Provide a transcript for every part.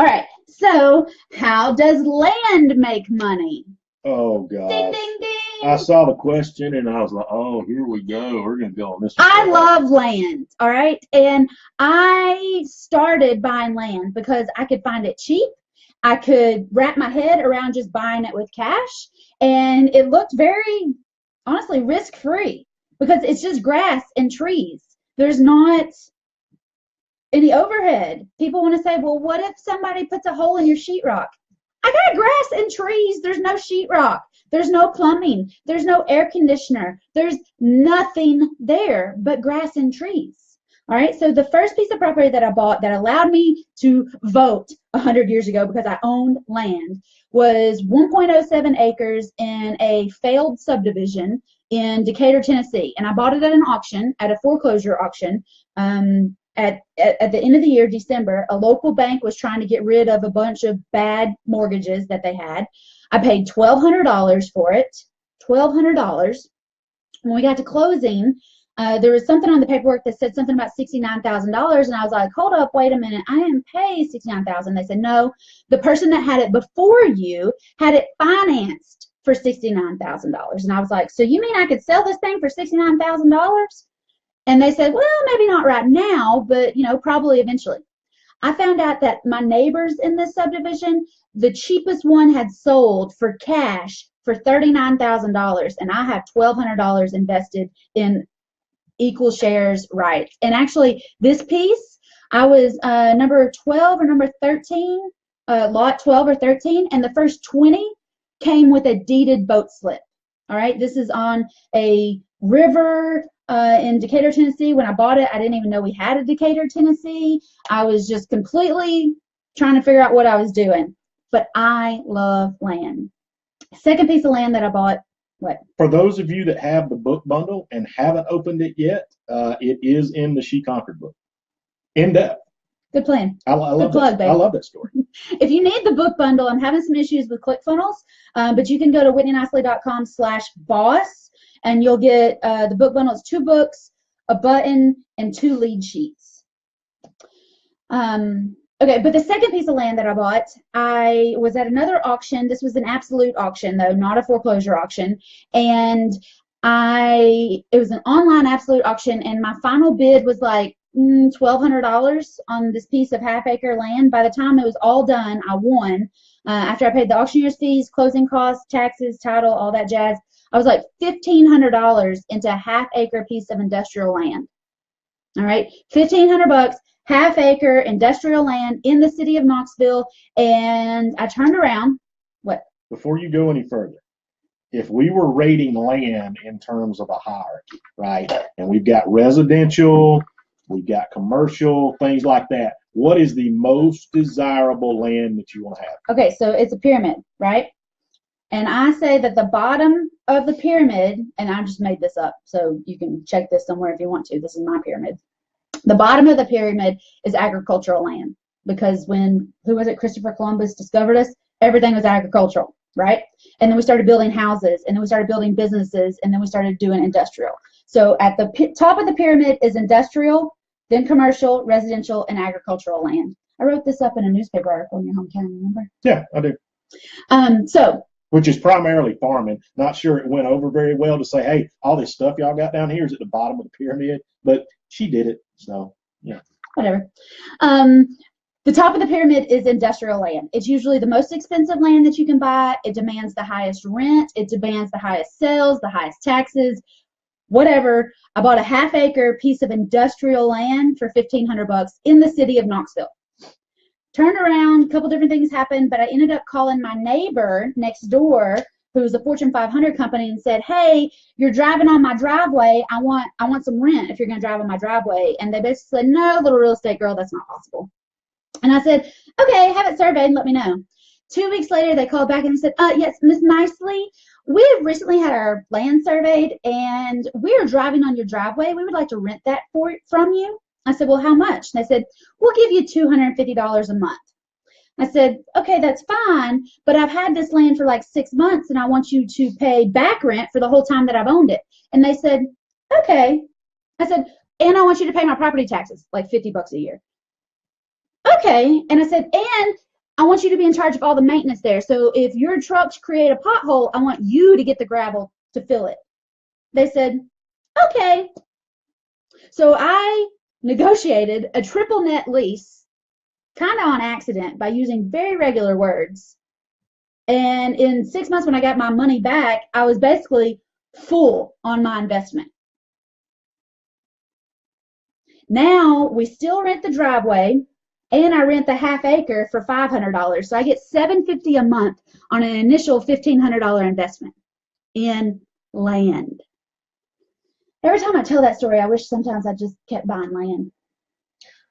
All right. So, how does land make money? Oh Ding, gosh. ding, I ding. saw the question and I was like, oh, here we go. We're gonna go on this one I forever. love land. All right. And I started buying land because I could find it cheap. I could wrap my head around just buying it with cash. And it looked very, honestly, risk free because it's just grass and trees. There's not any overhead. People want to say, well, what if somebody puts a hole in your sheetrock? I got grass and trees. There's no sheetrock. There's no plumbing. There's no air conditioner. There's nothing there but grass and trees. All right. So the first piece of property that I bought that allowed me to vote 100 years ago because I owned land was 1.07 acres in a failed subdivision in Decatur, Tennessee. And I bought it at an auction, at a foreclosure auction. At the end of the year, December, a local bank was trying to get rid of a bunch of bad mortgages that they had. I paid $1,200 for it. $1,200. When we got to closing, there was something on the paperwork that said something about $69,000, and I was like, "Hold up, wait a minute! I didn't pay $69,000." They said, "No, the person that had it before you had it financed for $69,000." And I was like, "So you mean I could sell this thing for $69,000?" And they said, well, maybe not right now, but probably eventually. I found out that my neighbors in this subdivision, the cheapest one had sold for cash for $39,000, and I have $1,200 invested in equal shares rights. And actually, this piece, I was number 12 or number 13, lot 12 or 13, and the first 20 came with a deeded boat slip. All right, this is on a river in Decatur, Tennessee. When I bought it, I didn't even know we had a Decatur, Tennessee. I was just completely trying to figure out what I was doing. But I love land. Second piece of land that I bought, what? For those of you that have the book bundle and haven't opened it yet, it is in the She Conquered book. In depth. Good plan. I Good love plug, that. I babe. love that story. If you need the book bundle, I'm having some issues with ClickFunnels, but you can go to whitneynicely.com/boss, and you'll get the book bundle. It's 2 books, a button, and 2 lead sheets. Okay, but the second piece of land that I bought, I was at another auction. This was an absolute auction, though, not a foreclosure auction. And it was an online absolute auction, and my final bid was like $1,200 on this piece of half-acre land. By the time it was all done, I won. After I paid the auctioneer's fees, closing costs, taxes, title, all that jazz, I was like $1,500 into a half-acre piece of industrial land. All right, $1,500, half-acre industrial land in the city of Knoxville, and I turned around. What? Before you go any further, if we were rating land in terms of a hierarchy, right, and we've got residential, we've got commercial, things like that, what is the most desirable land that you want to have? Okay, so it's a pyramid, right? And I say that the bottom of the pyramid, and I just made this up, so you can check this somewhere if you want to. This is my pyramid. The bottom of the pyramid is agricultural land, because when, who was it, Christopher Columbus discovered us, everything was agricultural, right? And then we started building houses, and then we started building businesses, and then we started doing industrial. So at the top of the pyramid is industrial, then commercial, residential, and agricultural land. I wrote this up in a newspaper article in your hometown, remember? Yeah, I do. Which is primarily farming. Not sure it went over very well to say, hey, all this stuff y'all got down here is at the bottom of the pyramid, but she did it, so yeah. Whatever. The top of the pyramid is industrial land. It's usually the most expensive land that you can buy. It demands the highest rent. It demands the highest sales, the highest taxes, whatever. I bought a half-acre piece of industrial land for $1,500 in the city of Knoxville. Turned around, a couple different things happened, but I ended up calling my neighbor next door, who's a Fortune 500 company, and said, hey, you're driving on my driveway. I want some rent if you're going to drive on my driveway. And they basically said, no, little real estate girl, that's not possible. And I said, okay, have it surveyed and let me know. 2 weeks later, they called back and said, yes, Miss Nicely, we have recently had our land surveyed, and we are driving on your driveway. We would like to rent that from you. I said, well, how much? And they said, we'll give you $250 a month. I said, okay, that's fine, but I've had this land for like 6 months, and I want you to pay back rent for the whole time that I've owned it. And they said, okay. I said, and I want you to pay my property taxes, like $50 a year. Okay. And I said, and I want you to be in charge of all the maintenance there. So if your trucks create a pothole, I want you to get the gravel to fill it. They said, okay. So I negotiated a triple net lease, kind of on accident, by using very regular words. And in 6 months, when I got my money back, I was basically full on my investment. Now we still rent the driveway, and I rent the half acre for $500. So I get $750 a month on an initial $1,500 investment in land. Every time I tell that story, I wish sometimes I just kept buying land.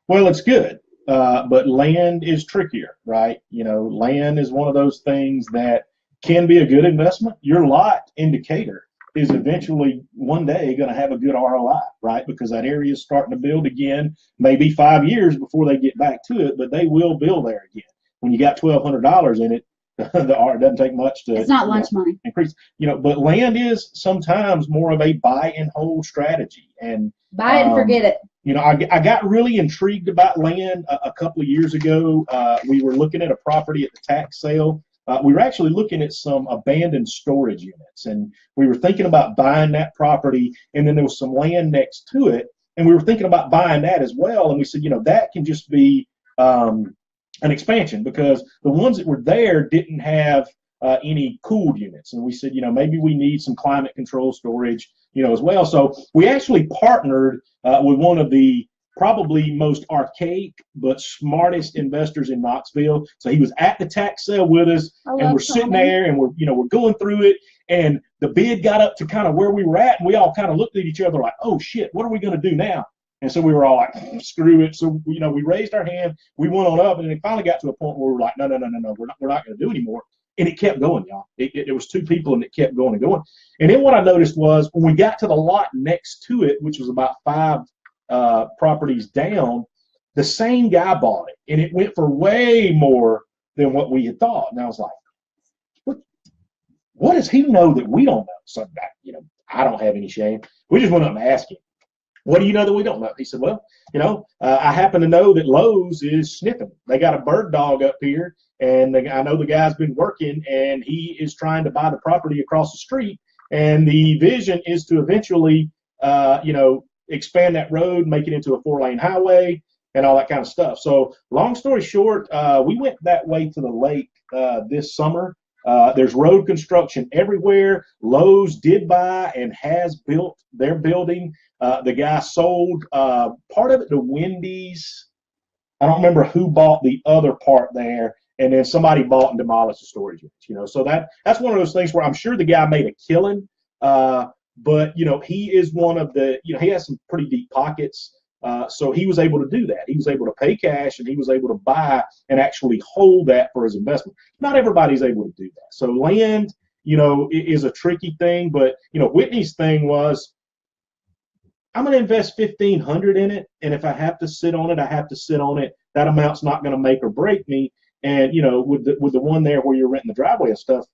Well, it's good, but land is trickier, right? You know, land is one of those things that can be a good investment. Your lot indicator is eventually one day going to have a good ROI, right? Because that area is starting to build again, maybe 5 years before they get back to it, but they will build there again. When you got $1,200 in it, it doesn't take much to. It's not lunch money. Increase, but land is sometimes more of a buy and hold strategy, and buy it and forget it. I got really intrigued about land a couple of years ago. We were looking at a property at the tax sale. We were actually looking at some abandoned storage units, and we were thinking about buying that property, and then there was some land next to it, and we were thinking about buying that as well. And we said, that can just be an expansion, because the ones that were there didn't have any cooled units, and we said, maybe we need some climate control storage, as well. So we actually partnered with one of the probably most archaic but smartest investors in Knoxville. So he was at the tax sale with us, and we're sitting there, and we're going through it, and the bid got up to kind of where we were at, and we all kind of looked at each other like, oh shit, what are we going to do now? And so we were all like, screw it. So we raised our hand, we went on up, and then it finally got to a point where we were like, no, we're not going to do anymore. And it kept going, y'all. It was two people, and it kept going and going. And then what I noticed was when we got to the lot next to it, which was about 5 properties down, the same guy bought it, and it went for way more than what we had thought. And I was like, what does he know that we don't know? So I don't have any shame. We just went up and asked him, what do you know that we don't know? He said, well, I happen to know that Lowe's is sniffing. They got a bird dog up here, and I know the guy's been working, and he is trying to buy the property across the street, and the vision is to eventually, expand that road, make it into a 4-lane highway, and all that kind of stuff. So long story short, we went that way to the lake this summer. There's road construction everywhere. Lowe's did buy and has built their building. The guy sold part of it to Wendy's. I don't remember who bought the other part there, and then somebody bought and demolished the storage units. So that's one of those things where I'm sure the guy made a killing. But he is one of the, he has some pretty deep pockets. So he was able to do that. He was able to pay cash, and he was able to buy and actually hold that for his investment. Not everybody's able to do that. So land, is a tricky thing. But Whitney's thing was, I'm going to invest $1,500 in it, and if I have to sit on it, I have to sit on it. That amount's not going to make or break me. And with the one there where you're renting the driveway and stuff,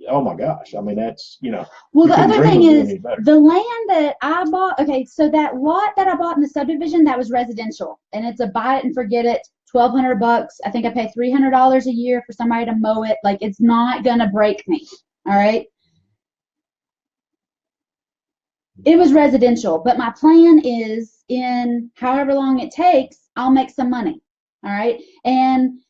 oh my gosh, I mean, that's Well, the other thing is the land that I bought. Okay, so that lot that I bought in the subdivision, that was residential, and it's a buy it and forget it. $1,200. I think I pay $300 a year for somebody to mow it. Like, it's not gonna break me. All right. It was residential, but my plan is, in however long it takes, I'll make some money. All right. And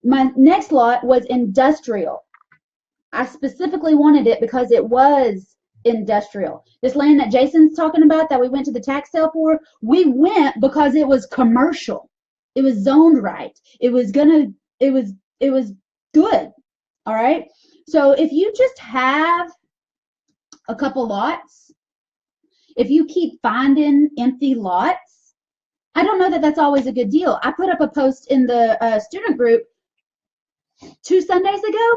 my next lot was industrial. I specifically wanted it because it was industrial. This land that Jason's talking about that we went to the tax sale for, we went because it was commercial. It was zoned right. It was good. All right. So if you just have a couple lots, if you keep finding empty lots, I don't know that that's always a good deal. I put up a post in the student group 2 Sundays ago.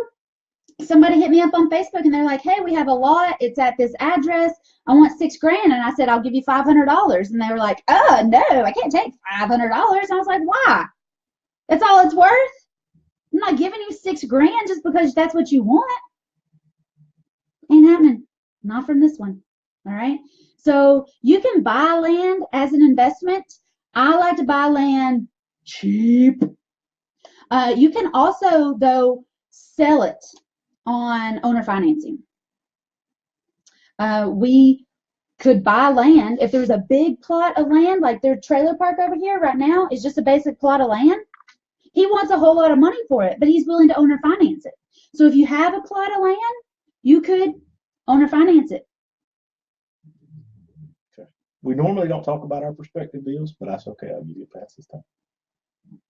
Somebody hit me up on Facebook, and they're like, hey, we have a lot. It's at this address. I want $6,000. And I said, I'll give you $500. And they were like, oh, no, I can't take $500. And I was like, why? That's all it's worth? I'm not giving you $6,000 just because that's what you want. Ain't happening. Not from this one. All right. So you can buy land as an investment. I like to buy land cheap. You can also, though, sell it on owner financing. We could buy land. If there's a big plot of land, like their trailer park over here right now is just a basic plot of land. He wants a whole lot of money for it, but he's willing to owner finance it. So if you have a plot of land, you could owner finance it. Okay. We normally don't talk about our prospective deals, but that's okay. I'll give you a pass this time.